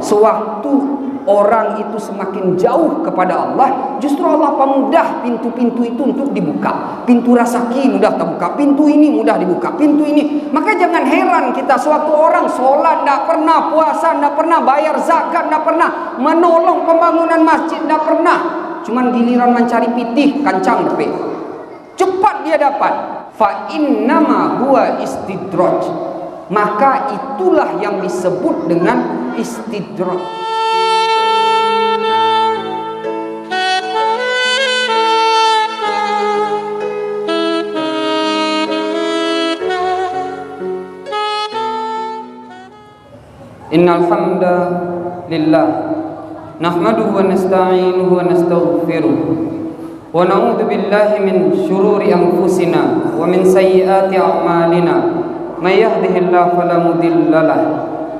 sewaktu orang itu semakin jauh kepada Allah, justru Allah pemudah pintu-pintu itu untuk dibuka. Pintu rezeki mudah terbuka, pintu ini mudah dibuka, pintu ini. Maka jangan heran kita sewaktu orang sholat tidak pernah, puasa tidak pernah, bayar zakat tidak pernah, menolong pembangunan masjid tidak pernah, cuman giliran mencari pitih kancang depe, cepat dia dapat. Fa innama huwa istidraj, maka itulah yang disebut dengan istidraj. Innal hamdalillah nahmaduhu wa nasta'inuhu wa nastaghfiruh wa na'udzu billahi min shururi anfusina wa min sayyiati a'malina may yahdihillahu fala mudilla lahu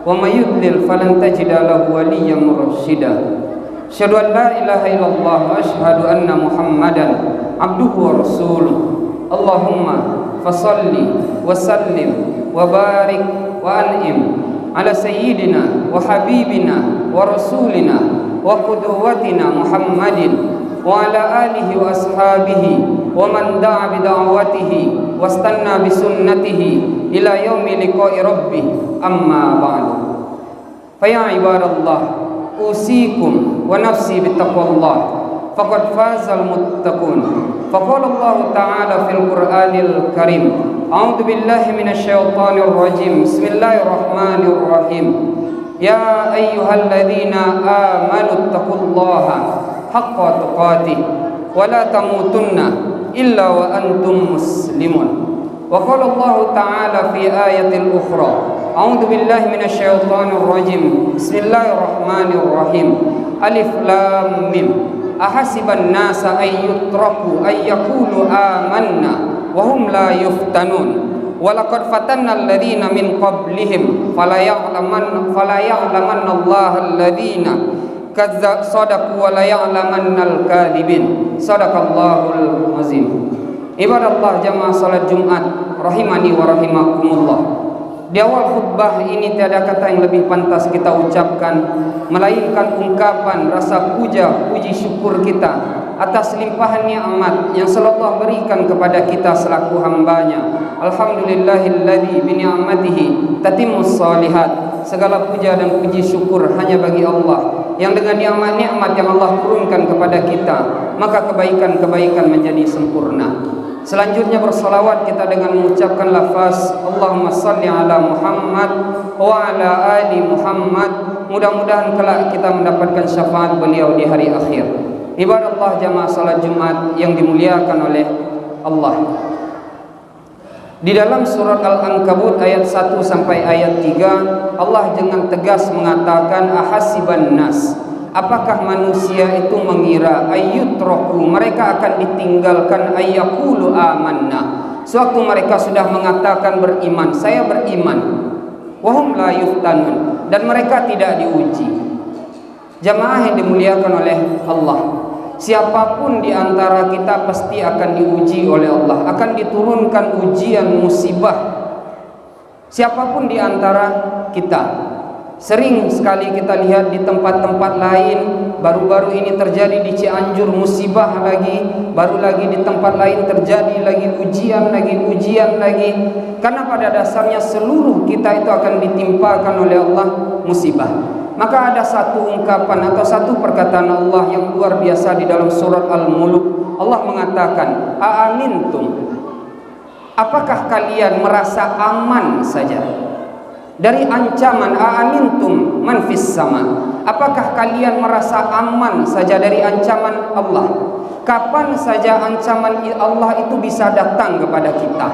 wa may yudlil falan tajida lahu waliyyan mursyida. Asyhadu an la ilaha illallah wa asyhadu anna Muhammadan abduhu wa rasuluh. Allahumma fashalli wa sallim wa barik wa an'im ala sayyidina wa habibina wa rasulina wa qudwatina Muhammadin wa ala alihi wa ashabihi wa man da'a bi da'watihi wastanna bi sunnatihi ila yaumi liqa'i rabbih, amma ba'du. Fa ya ibadallah, usikum wa nafsi bi taqwallah, faqad fazal muttaqun. Faqala Allah ta'ala fil Qur'anil Karim, a'udzu billahi minasyaitonir rajim. Bismillahirrahmanirrahim. Ya ayyuhalladzina amanu taqullaha haqqa tuqatih wa la tamutunna illa wa antum muslimun. Wa qala Allah ta'ala fi ayatil ukhra, a'udzu billahi minasyaitonir rajim. Bismillahirrahmanirrahim. Alif lam mim. Ahasiban nasa ay yutraku ay yaqulu amanna wa hum la yuftanun. Walaqad fatanna alladhina min qablihim fala ya'lamanna Allaha alladhina sadaqu wa la ya'lamanna al-kadhibin. Sadaqallahul azim. Ibadallah jamaah salat Jumat rahimani wa rahimakumullah. Di awal khutbah ini tiada kata yang lebih pantas kita ucapkan melainkan ungkapan rasa puji syukur kita atas limpahan nikmat yang selalu Allah berikan kepada kita selaku hambanya. Alhamdulillahilladzi bi ni'matihi tatimmus shalihat. Segala puja dan puji syukur hanya bagi Allah yang dengan nikmat yang Allah turunkan kepada kita maka kebaikan-kebaikan menjadi sempurna. Selanjutnya bersolawat kita dengan mengucapkan lafaz Allahumma salli ala Muhammad wa ala ali Muhammad. Mudah-mudahan kelak kita mendapatkan syafaat beliau di hari akhir. Ibadallah jamaah salat Jumat yang dimuliakan oleh Allah. Di dalam surat Al-Ankabut ayat 1 sampai ayat 3 Allah dengan tegas mengatakan ahasiban nas, apakah manusia itu mengira ayyutraku, mereka akan ditinggalkan ayyaqulu amanna, sewaktu mereka sudah mengatakan beriman, saya beriman, wahum la yuftanun, dan mereka tidak diuji. Jamaah yang dimuliakan oleh Allah, siapapun di antara kita pasti akan diuji oleh Allah, akan diturunkan ujian musibah. Siapapun di antara kita. Sering sekali kita lihat di tempat-tempat lain, baru-baru ini terjadi di Cianjur musibah lagi, baru lagi di tempat lain terjadi lagi ujian lagi. Karena pada dasarnya seluruh kita itu akan ditimpakan oleh Allah musibah. Maka ada satu ungkapan atau satu perkataan Allah yang luar biasa di dalam surat Al-Mulk. Allah mengatakan, "Aamintum?" Apakah kalian merasa aman saja dari ancaman? Aamintum man fis sama. Apakah kalian merasa aman saja dari ancaman Allah? Kapan saja ancaman Allah itu bisa datang kepada kita?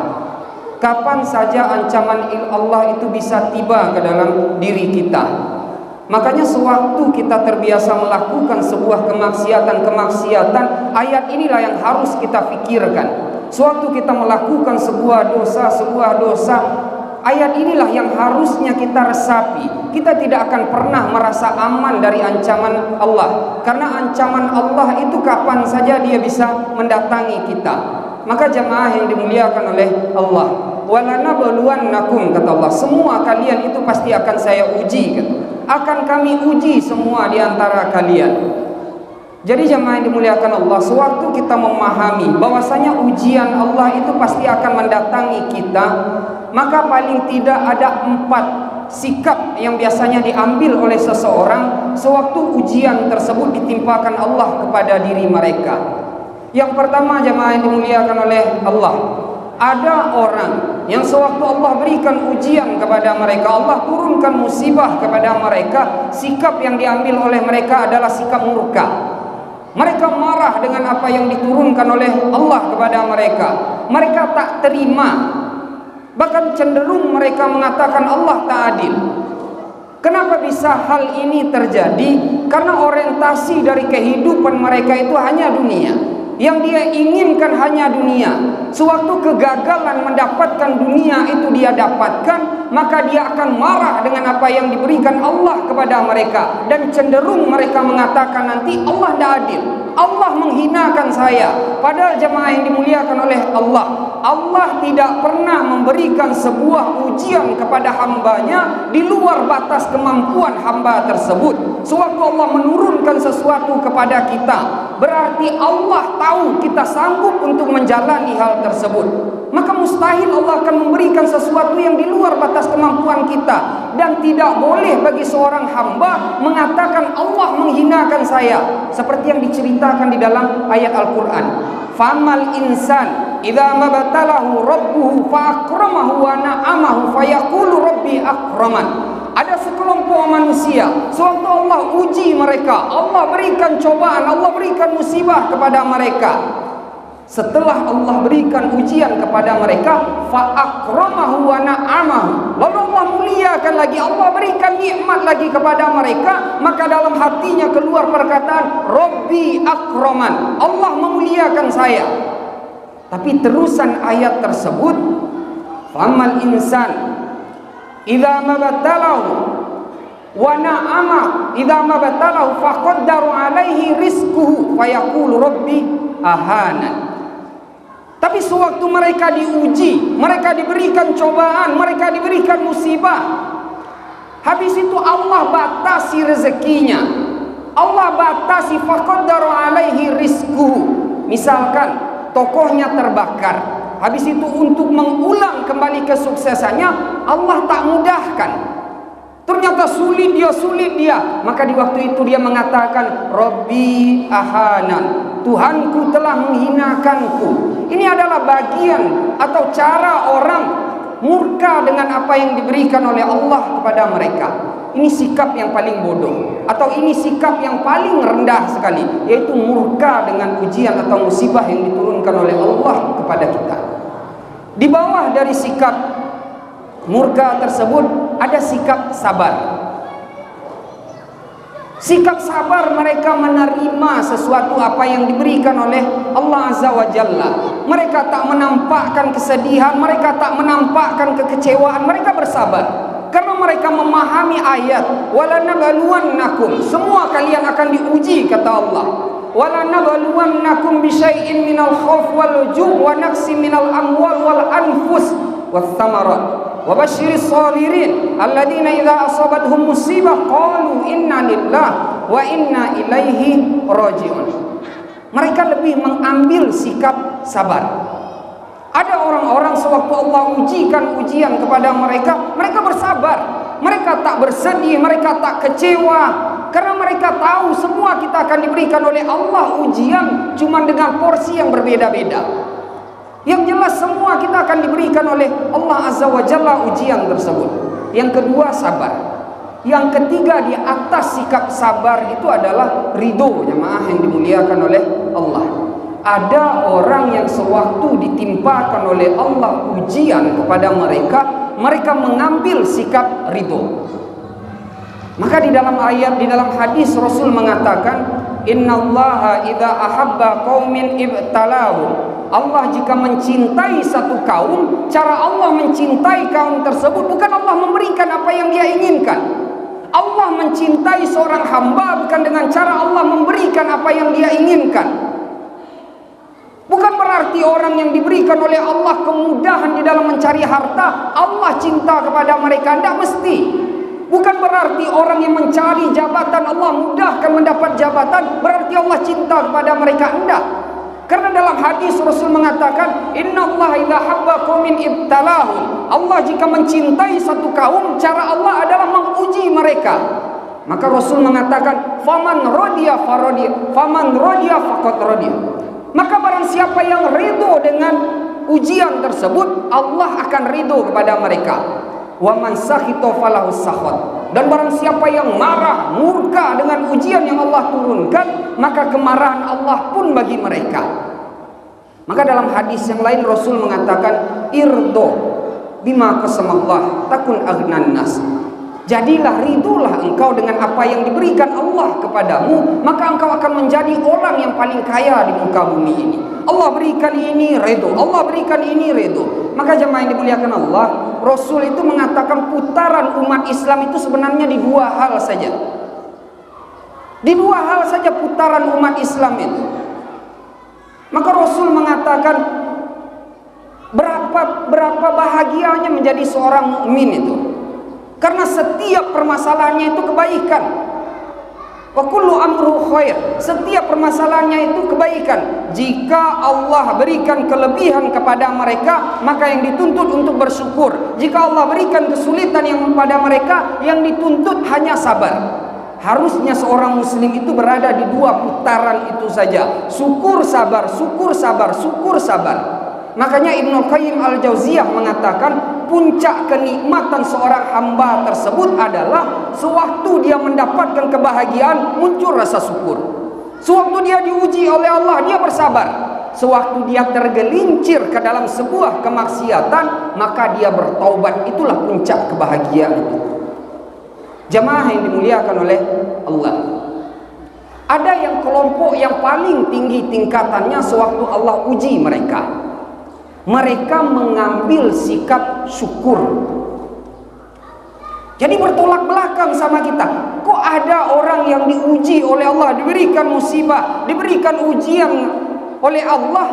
Kapan saja ancaman Allah itu bisa tiba ke dalam diri kita? Makanya sewaktu kita terbiasa melakukan sebuah kemaksiatan, ayat inilah yang harus kita pikirkan. Sewaktu kita melakukan sebuah dosa, ayat inilah yang harusnya kita resapi. Kita tidak akan pernah merasa aman dari ancaman Allah, karena ancaman Allah itu kapan saja dia bisa mendatangi kita. Maka jamaah yang dimuliakan oleh Allah, walanabluwannakum, kata Allah, semua kalian itu pasti akan saya uji. akan kami uji semua di antara kalian. Jadi jemaah yang dimuliakan Allah, sewaktu kita memahami bahwasanya ujian Allah itu pasti akan mendatangi kita, maka paling tidak ada 4 sikap yang biasanya diambil oleh seseorang sewaktu ujian tersebut ditimpakan Allah kepada diri mereka. Yang pertama jemaah yang dimuliakan oleh Allah, ada orang yang sewaktu Allah berikan ujian kepada mereka, Allah turunkan musibah kepada mereka, sikap yang diambil oleh mereka adalah sikap murka. Mereka marah dengan apa yang diturunkan oleh Allah kepada mereka. Mereka tak terima. Bahkan cenderung mereka mengatakan Allah tak adil. Kenapa bisa hal ini terjadi? Karena orientasi dari kehidupan mereka itu hanya dunia. Yang dia inginkan hanya dunia. Sewaktu kegagalan mendapatkan dunia itu dia dapatkan, maka dia akan marah dengan apa yang diberikan Allah kepada mereka, dan cenderung mereka mengatakan nanti Allah tidak adil, Allah menghinakan saya. Padahal jemaah yang dimuliakan oleh Allah, Allah tidak pernah memberikan sebuah ujian kepada hambanya di luar batas kemampuan hamba tersebut. Sewaktu Allah menurunkan sesuatu kepada kita, berarti Allah tahu kita sanggup untuk menjalani hal tersebut. Maka mustahil Allah akan memberikan sesuatu yang di luar batas kemampuan kita. Dan tidak boleh bagi seorang hamba mengatakan Allah menghinakan saya, seperti yang diceritakan di dalam ayat Al-Quran. Famal insan idza mabtalahu rabbuhu fa akramahu wa na'amahu fayaqulu rabbi akraman. Ada sekelompok manusia, sewaktu Allah uji mereka, Allah berikan cobaan, Allah berikan musibah kepada mereka. Setelah Allah berikan ujian kepada mereka, fa akramahu wa na'amahu, lalu Allah muliakan lagi, Allah berikan nikmat lagi kepada mereka, maka dalam hatinya keluar perkataan Rabbi akraman, Allah memuliakan saya. Tapi terusan ayat tersebut, famal insan idza mabtalahu wa na'ama idza mabtalahu faqaddaru alaihi rizquhu fayaqulu rabbi ahana. Tapi sewaktu mereka diuji, mereka diberikan cobaan, mereka diberikan musibah, habis itu Allah batasi rezekinya, Allah batasi faqaddaru alaihi rizquhu. Misalkan tokohnya terbakar, habis itu untuk mengulang kembali kesuksesannya Allah tak mudahkan. Ternyata sulit dia. Maka di waktu itu dia mengatakan Rabbi ahanan, Tuhanku telah menghinakanku. Ini adalah bagian atau cara orang murka dengan apa yang diberikan oleh Allah kepada mereka. Ini sikap yang paling bodoh, atau ini sikap yang paling rendah sekali, yaitu murka dengan ujian atau musibah yang diturunkan oleh Allah kepada kita. Di bawah dari sikap murka tersebut ada sikap sabar. Sikap sabar, mereka menerima sesuatu apa yang diberikan oleh Allah Azza wa Jalla. Mereka tak menampakkan kesedihan, mereka tak menampakkan kekecewaan, mereka bersabar. Karena mereka memahami ayat, walanabluwannakum, semua kalian akan diuji kata Allah. Walanabluwannakum bisyai'in minal khauf wal ju' wa naqsim minal amwal wal anfus wath thamarat. Wa basyiris sabirin alladzina idza asabathum musibah qalu inna lillahi wa inna ilaihi raji'un. Mereka lebih mengambil sikap sabar. Ada orang-orang sewaktu Allah ujikan ujian kepada mereka, mereka bersabar. Mereka tak bersedih, mereka tak kecewa, karena mereka tahu semua kita akan diberikan oleh Allah ujian, cuma dengan porsi yang berbeda-beda. Yang jelas semua kita akan diberikan oleh Allah Azza wa Jalla ujian tersebut. Yang kedua sabar. Yang ketiga di atas sikap sabar itu adalah ridho, jemaah yang dimuliakan oleh Allah. Ada orang yang sewaktu ditimpakan oleh Allah ujian kepada mereka, mereka mengambil sikap ridho. Maka di dalam ayat, di dalam hadis Rasul mengatakan, innallaha idza ahabba qaumin ibtalahu. Allah jika mencintai satu kaum, cara Allah mencintai kaum tersebut bukan Allah memberikan apa yang dia inginkan. Allah mencintai seorang hamba bukan dengan cara Allah memberikan apa yang dia inginkan. Bukan berarti orang yang diberikan oleh Allah kemudahan di dalam mencari harta, Allah cinta kepada mereka. Tidak mesti. Bukan berarti orang yang mencari jabatan Allah mudahkan mendapat jabatan, berarti Allah cinta kepada mereka. Enggak. Karena dalam hadis Rasul mengatakan, innallaha idza habba qaumin ibtalahum. Allah jika mencintai satu kaum, cara Allah adalah menguji mereka. Maka Rasul mengatakan, faman radiya faradiya, faman radiya faqad radiya. Maka barang siapa yang ridho dengan ujian tersebut, Allah akan ridho kepada mereka. Wa man sakhita falahu sakhat. Dan barang siapa yang marah, murka dengan ujian yang Allah turunkan, maka kemarahan Allah pun bagi mereka. Maka dalam hadis yang lain Rasul mengatakan, irdo bima qasamallah takun aghnan nas. Jadilah, ridulah engkau dengan apa yang diberikan Allah kepadamu, maka engkau akan menjadi orang yang paling kaya di muka bumi ini. Allah berikan ini, ridho. Allah berikan ini, ridho. Maka jemaah yang dimuliakan Allah, Rasul itu mengatakan putaran umat Islam itu sebenarnya di dua hal saja. Di dua hal saja putaran umat Islam itu. Maka Rasul mengatakan berapa bahagianya menjadi seorang mukmin itu. Karena setiap permasalahannya itu kebaikan. Wa kullu amru khair. Setiap permasalahannya itu kebaikan. Jika Allah berikan kelebihan kepada mereka, maka yang dituntut untuk bersyukur. Jika Allah berikan kesulitan yang kepada mereka, yang dituntut hanya sabar. Harusnya seorang muslim itu berada di dua putaran itu saja. Syukur sabar, syukur sabar, syukur sabar. Makanya Ibnu Qayyim Al-Jauziyah mengatakan puncak kenikmatan seorang hamba tersebut adalah sewaktu dia mendapatkan kebahagiaan, muncul rasa syukur. Sewaktu dia diuji oleh Allah, dia bersabar. Sewaktu dia tergelincir ke dalam sebuah kemaksiatan, maka dia bertaubat. Itulah puncak kebahagiaan itu. Jemaah yang dimuliakan oleh Allah, ada yang kelompok yang paling tinggi tingkatannya sewaktu Allah uji mereka. Mereka mengambil sikap syukur. Jadi bertolak belakang sama kita. Kok ada orang yang diuji oleh Allah, diberikan musibah, diberikan ujian oleh Allah,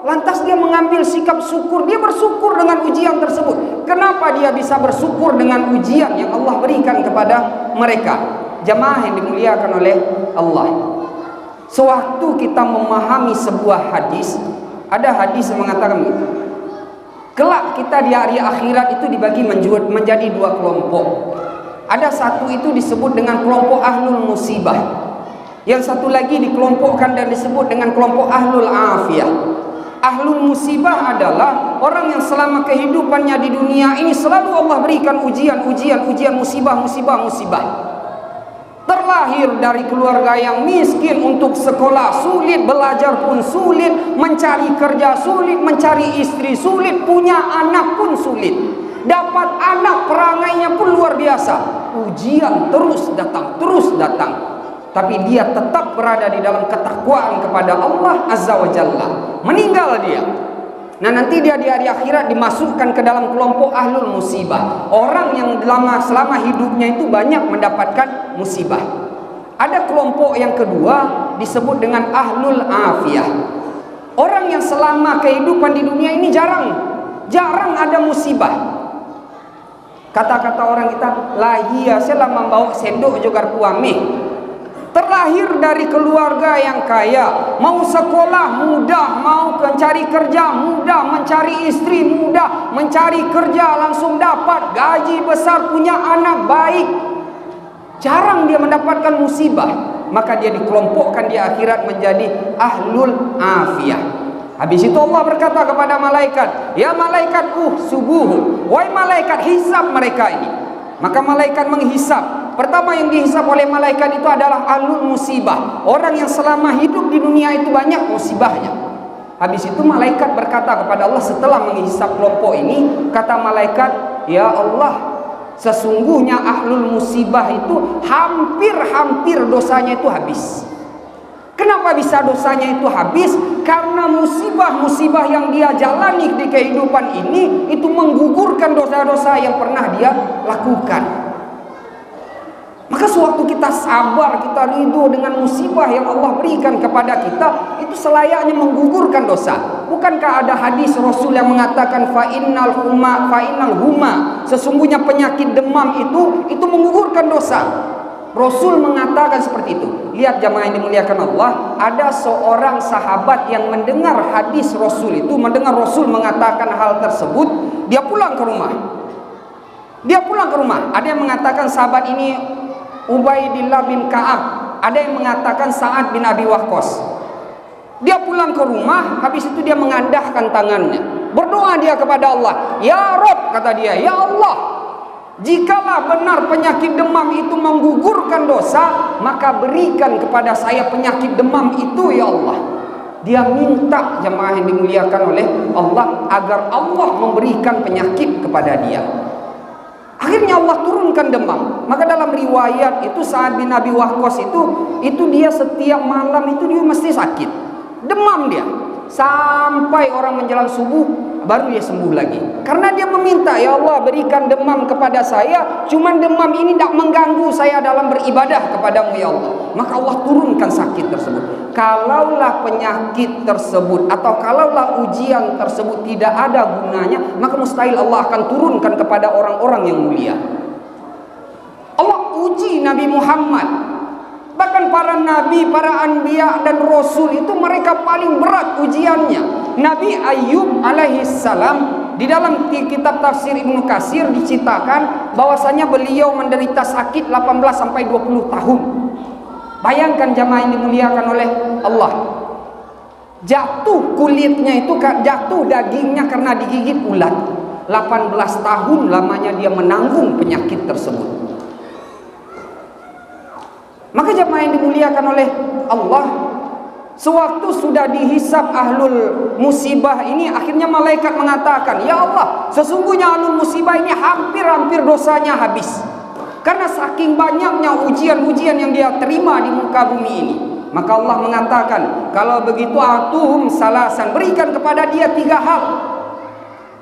lantas dia mengambil sikap syukur. Dia bersyukur dengan ujian tersebut. Kenapa dia bisa bersyukur dengan ujian yang Allah berikan kepada mereka? Jemaah yang dimuliakan oleh Allah, sewaktu kita memahami sebuah hadis, ada hadis yang mengatakan kelak kita di hari akhirat itu dibagi menjadi dua kelompok. Ada satu itu disebut dengan kelompok ahlul musibah, yang satu lagi dikelompokkan dan disebut dengan kelompok ahlul afiyah. Ahlul musibah adalah orang yang selama kehidupannya di dunia ini selalu Allah berikan ujian, musibah. Terlahir dari keluarga yang miskin, untuk sekolah sulit, belajar pun sulit, mencari kerja sulit, mencari istri sulit, punya anak pun sulit. Dapat anak perangainya pun luar biasa. Ujian terus datang. Tapi dia tetap berada di dalam ketakwaan kepada Allah Azza wa Jalla. Meninggal dia. Nah, nanti dia di hari akhirat dimasukkan ke dalam kelompok ahlul musibah. Orang yang selama hidupnya itu banyak mendapatkan musibah. Ada kelompok yang kedua disebut dengan ahlul afiyah. Orang yang selama kehidupan di dunia ini jarang ada musibah. Kata-kata orang kita, lahia selama membawa sendok jogar puame. Terlahir dari keluarga yang kaya, mau sekolah mudah, mau mencari kerja mudah, mencari istri mudah, mencari kerja langsung dapat, gaji besar, punya anak baik. Jarang dia mendapatkan musibah. Maka dia dikelompokkan di akhirat menjadi ahlul afiyah. Habis itu Allah berkata kepada malaikat, ya malaikat subuhu, wahai malaikat, hisab mereka ini. Maka malaikat menghisab. Pertama yang dihisab oleh malaikat itu adalah ahlul musibah, orang yang selama hidup di dunia itu banyak musibahnya. Habis itu malaikat berkata kepada Allah setelah menghisab kelompok ini, kata malaikat, ya Allah, sesungguhnya ahlul musibah itu hampir dosanya itu habis. Kenapa bisa dosanya itu habis? Karena musibah-musibah yang dia jalani di kehidupan ini itu menggugurkan dosa-dosa yang pernah dia lakukan. Maka sewaktu kita sabar, kita ridho dengan musibah yang Allah berikan kepada kita, itu selayaknya menggugurkan dosa. Bukankah ada hadis Rasul yang mengatakan fa innal huma, sesungguhnya penyakit demam itu menggugurkan dosa. Rasul mengatakan seperti itu. Lihat jamaah yang dimuliakan Allah, ada seorang sahabat yang mendengar hadis Rasul itu, mendengar Rasul mengatakan hal tersebut, dia pulang ke rumah. Ada yang mengatakan sahabat ini Ubaidillah bin Ka'ab, ada yang mengatakan Sa'ad bin Abi Waqqas. Dia pulang ke rumah, habis itu dia mengandahkan tangannya, berdoa dia kepada Allah. Ya Rabb, kata dia, ya Allah, jikalau benar penyakit demam itu menggugurkan dosa, maka berikan kepada saya penyakit demam itu, ya Allah. Dia minta jemaah yang dimuliakan oleh Allah agar Allah memberikan penyakit kepada dia. Akhirnya Allah turunkan demam. Maka dalam riwayat itu Sa'ad bin Abi Waqqas itu dia setiap malam itu dia mesti sakit, demam dia, sampai orang menjelang subuh baru dia sembuh lagi. Karena dia meminta, ya Allah berikan demam kepada saya, cuman demam ini tidak mengganggu saya dalam beribadah kepadamu ya Allah. Maka Allah turunkan sakit tersebut. Kalaulah penyakit tersebut atau kalaulah ujian tersebut tidak ada gunanya, maka mustahil Allah akan turunkan kepada orang-orang yang mulia. Allah uji Nabi Muhammad. Bahkan para nabi, para anbiya dan rasul itu mereka paling berat ujiannya. Nabi Ayub alaihissalam, di dalam kitab tafsir Ibnu Katsir diceritakan bahwasanya beliau menderita sakit 18 sampai 20 tahun. Bayangkan jamaah yang dimuliakan oleh Allah. Jatuh kulitnya itu, jatuh dagingnya karena digigit ulat. 18 tahun lamanya dia menanggung penyakit tersebut. Maka jemaah yang dimuliakan oleh Allah, sewaktu sudah dihisab ahlul musibah ini, akhirnya malaikat mengatakan, ya Allah, sesungguhnya ahlul musibah ini hampir-hampir dosanya habis. Karena saking banyaknya ujian-ujian yang dia terima di muka bumi ini. Maka Allah mengatakan, kalau begitu atuhum salasan, berikan kepada dia 3 hal.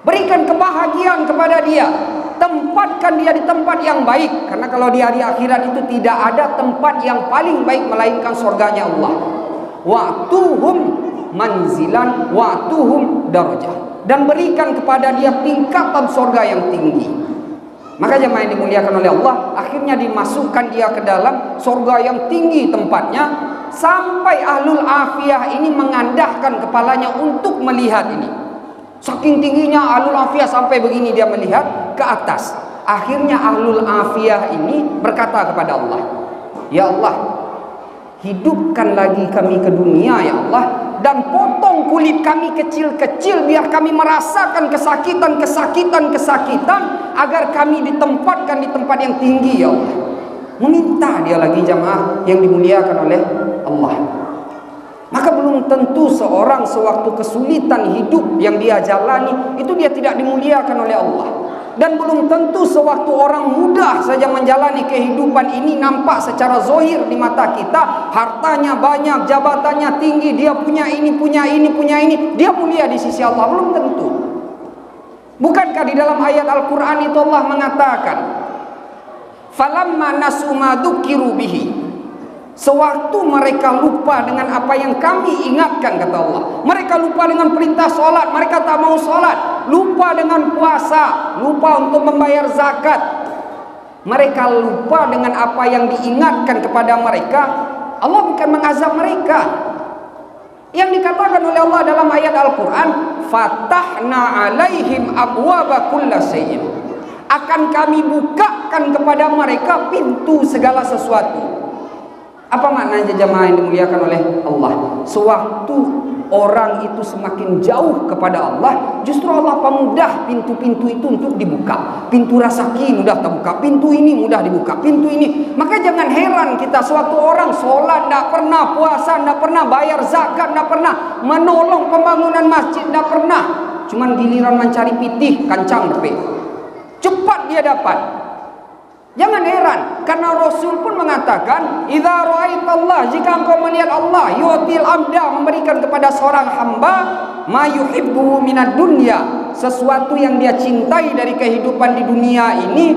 Berikan kebahagiaan kepada dia. Tempatkan dia di tempat yang baik. Karena kalau di hari akhirat itu tidak ada tempat yang paling baik melainkan surganya Allah. Wa'tuhum manzilan wa'tuhum darajah. Dan berikan kepada dia tingkatan surga yang tinggi. Maka jemaah yang dimuliakan oleh Allah, akhirnya dimasukkan dia ke dalam surga yang tinggi tempatnya, sampai ahlul afiyah ini mengandahkan kepalanya untuk melihat ini. Saking tingginya ahlul afiyah sampai begini dia melihat ke atas. Akhirnya ahlul afiyah ini berkata kepada Allah, ya Allah, hidupkan lagi kami ke dunia ya Allah, dan potong kulit kami kecil-kecil biar kami merasakan kesakitan agar kami ditempatkan di tempat yang tinggi ya Allah. Meminta dia lagi jamaah yang dimuliakan oleh Allah. Maka belum tentu seorang sewaktu kesulitan hidup yang dia jalani itu dia tidak dimuliakan oleh Allah. Dan belum tentu sewaktu orang mudah saja menjalani kehidupan ini nampak secara zahir di mata kita, hartanya banyak, jabatannya tinggi, dia punya ini, dia mulia di sisi Allah. Belum tentu. Bukankah di dalam ayat Al-Quran itu Allah mengatakan, falamma nasu ma dzukiru bihi, sewaktu mereka lupa dengan apa yang kami ingatkan, kata Allah. Mereka lupa dengan perintah sholat, mereka tak mau sholat. Lupa dengan puasa, lupa untuk membayar zakat. Mereka lupa dengan apa yang diingatkan kepada mereka. Allah bukan mengazab mereka. Yang dikatakan oleh Allah dalam ayat Al-Quran, fatahna alaihim abwaba kulla syai'in, akan kami bukakan kepada mereka pintu segala sesuatu. Apa maknanya jemaah yang dimuliakan oleh Allah? Sewaktu orang itu semakin jauh kepada Allah, justru Allah pemudah pintu-pintu itu untuk dibuka. Pintu rezeki mudah terbuka, pintu ini mudah dibuka, pintu ini. Maka jangan heran kita sewaktu orang sholat tidak pernah, puasa tidak pernah, bayar zakat tidak pernah, menolong pembangunan masjid tidak pernah, cuman giliran mencari pitih kancang depe, cepat dia dapat. Jangan heran, karena Rasul pun mengatakan, idza ra'aitallah, jika engkau melihat Allah, yu'til abda, memberikan kepada seorang hamba ma yuhibbu minad dunya, sesuatu yang dia cintai dari kehidupan di dunia ini,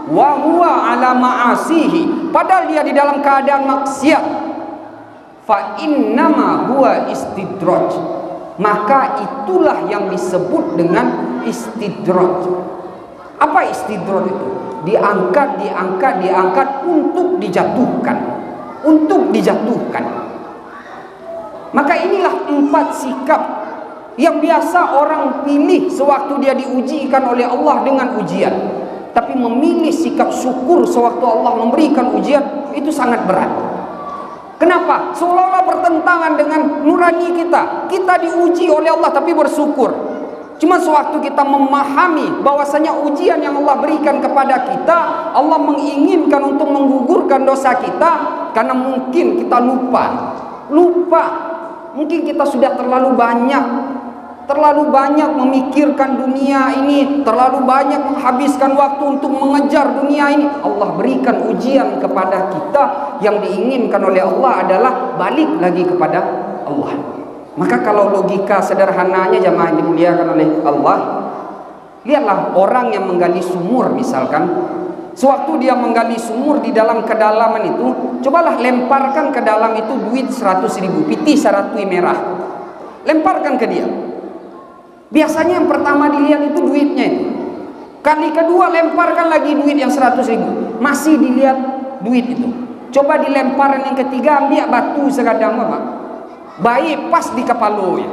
wa huwa ala ma'asihi, padahal dia di dalam keadaan maksiat, fa innama huwa istidraj, maka itulah yang disebut dengan istidraj. Apa istidraj itu? Diangkat untuk dijatuhkan. Untuk dijatuhkan. Maka inilah 4 sikap yang biasa orang pilih sewaktu dia diujikan oleh Allah dengan ujian. Tapi memilih sikap syukur sewaktu Allah memberikan ujian itu sangat berat. Kenapa? Seolah-olah bertentangan dengan nurani kita. Kita diuji oleh Allah tapi bersyukur. Cuma sewaktu kita memahami bahwasanya ujian yang Allah berikan kepada kita, Allah menginginkan untuk menggugurkan dosa kita, karena mungkin kita lupa. Mungkin kita sudah terlalu banyak memikirkan dunia ini, terlalu banyak menghabiskan waktu untuk mengejar dunia ini. Allah berikan ujian kepada kita, yang diinginkan oleh Allah adalah balik lagi kepada Allah. Maka kalau logika sederhananya jamaah yang dimuliakan oleh Allah, lihatlah orang yang menggali sumur misalkan, sewaktu dia menggali sumur di dalam kedalaman itu, cobalah lemparkan ke dalam itu duit 100.000, piti 100 merah. Lemparkan ke dia. Biasanya yang pertama dilihat itu duitnya itu. Kali kedua lemparkan lagi duit yang 100.000, masih dilihat duit itu. Coba dilemparan yang ketiga, ambil batu sekadang apa? Baik pas di kepalanya.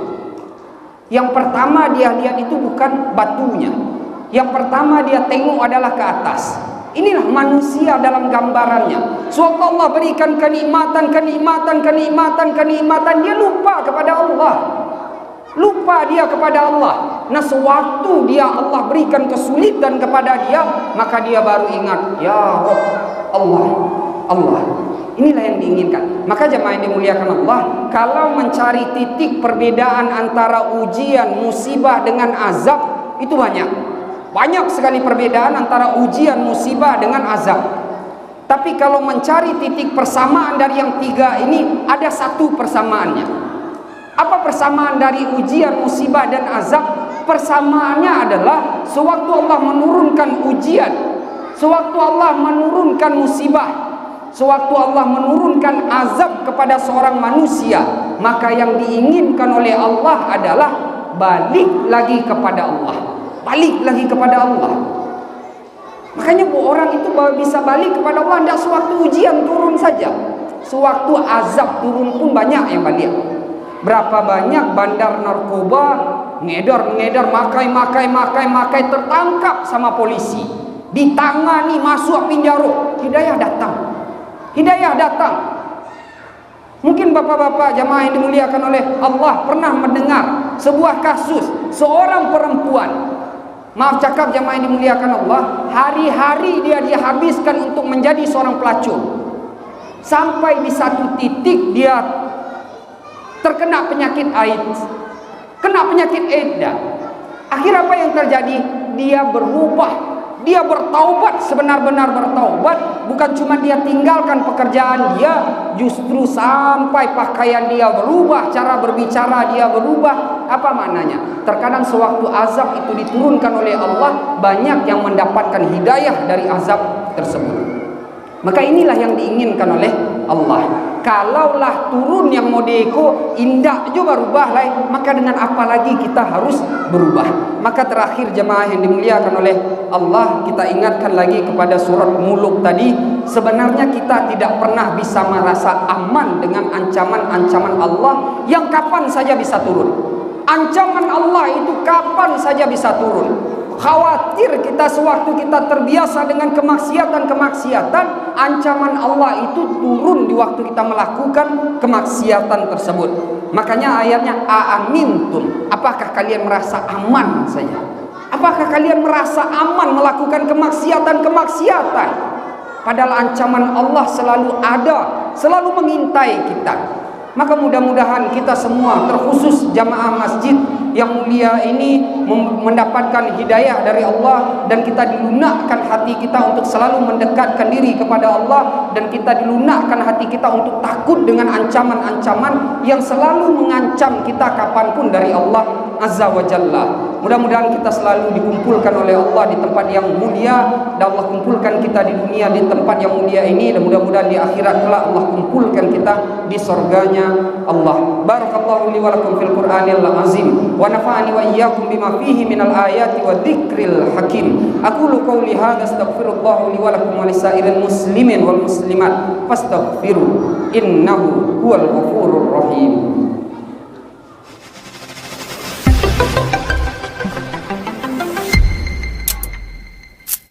Yang pertama dia lihat itu bukan batunya. Yang pertama dia tengok adalah ke atas. Inilah manusia dalam gambarannya. Sewaktu Allah berikan kenikmatan, dia lupa kepada Allah. Lupa dia kepada Allah. Nah, sewaktu dia Allah berikan kesulitan kepada dia, maka dia baru ingat, ya Rabb, Allah. Inilah yang diinginkan. Maka jemaah yang dimuliakan Allah, kalau mencari titik perbedaan antara ujian, musibah dengan azab, itu banyak sekali perbedaan antara ujian, musibah dengan azab. Tapi kalau mencari titik persamaan dari yang 3 ini, ada satu persamaannya. Apa persamaan dari ujian, musibah dan azab? Persamaannya adalah sewaktu Allah menurunkan ujian, sewaktu Allah menurunkan musibah, sewaktu Allah menurunkan azab kepada seorang manusia, maka yang diinginkan oleh Allah adalah balik lagi kepada Allah. Balik lagi kepada Allah. Makanya orang itu bisa balik kepada Allah tidak sewaktu ujian turun saja. Sewaktu azab turun pun banyak yang balik. Berapa banyak bandar narkoba ngedar makai tertangkap sama polisi, ditangani, masuk penjara. Hidayah datang. Mungkin bapak-bapak jamaah yang dimuliakan oleh Allah pernah mendengar sebuah kasus seorang perempuan, maaf cakap jamaah yang dimuliakan Allah, hari-hari dia dihabiskan untuk menjadi seorang pelacur. Sampai di satu titik dia terkena penyakit AIDS. Akhir apa yang terjadi? Dia berubah. Dia bertaubat, sebenar-benar bertaubat. Bukan cuma dia tinggalkan pekerjaan dia, justru sampai pakaian dia berubah, cara berbicara dia berubah. Apa maknanya? Terkadang sewaktu azab itu diturunkan oleh Allah, banyak yang mendapatkan hidayah dari azab tersebut. Maka inilah yang diinginkan oleh Allah. Kalaulah turun yang modeko indah juga berubah lah, maka dengan apa lagi kita harus berubah? Maka terakhir jemaah yang dimuliakan oleh Allah, kita ingatkan lagi kepada surat Muluk tadi. Sebenarnya kita tidak pernah bisa merasa aman dengan ancaman-ancaman Allah yang kapan saja bisa turun. Ancaman Allah itu kapan saja bisa turun. Khawatir kita sewaktu kita terbiasa dengan kemaksiatan, ancaman Allah itu turun di waktu kita melakukan kemaksiatan tersebut. Makanya ayatnya aamintum, apakah kalian merasa aman saja? Apakah kalian merasa aman melakukan kemaksiatan? Padahal ancaman Allah selalu ada, selalu mengintai kita. Maka mudah-mudahan kita semua, terkhusus jamaah masjid yang mulia ini, mendapatkan hidayah dari Allah, dan kita dilunakkan hati kita untuk selalu mendekatkan diri kepada Allah, dan kita dilunakkan hati kita untuk takut dengan ancaman-ancaman yang selalu mengancam kita kapanpun dari Allah Azza wa Jalla. Mudah-mudahan kita selalu dikumpulkan oleh Allah di tempat yang mulia, dan Allah kumpulkan kita di dunia di tempat yang mulia ini, dan mudah-mudahan di akhirat kelak Allah kumpulkan kita di surganya Allah. Barakallahu li wa lakum fil Qur'anil azim wa nafa'ani wa iyyakum bima fihi minal ayati wa dzikril hakim. Aqulu qouli hadza astaghfirullah li wa lakum wa lisairil muslimin wal muslimat fastaghfiru innahu huwal ghafurur rahim.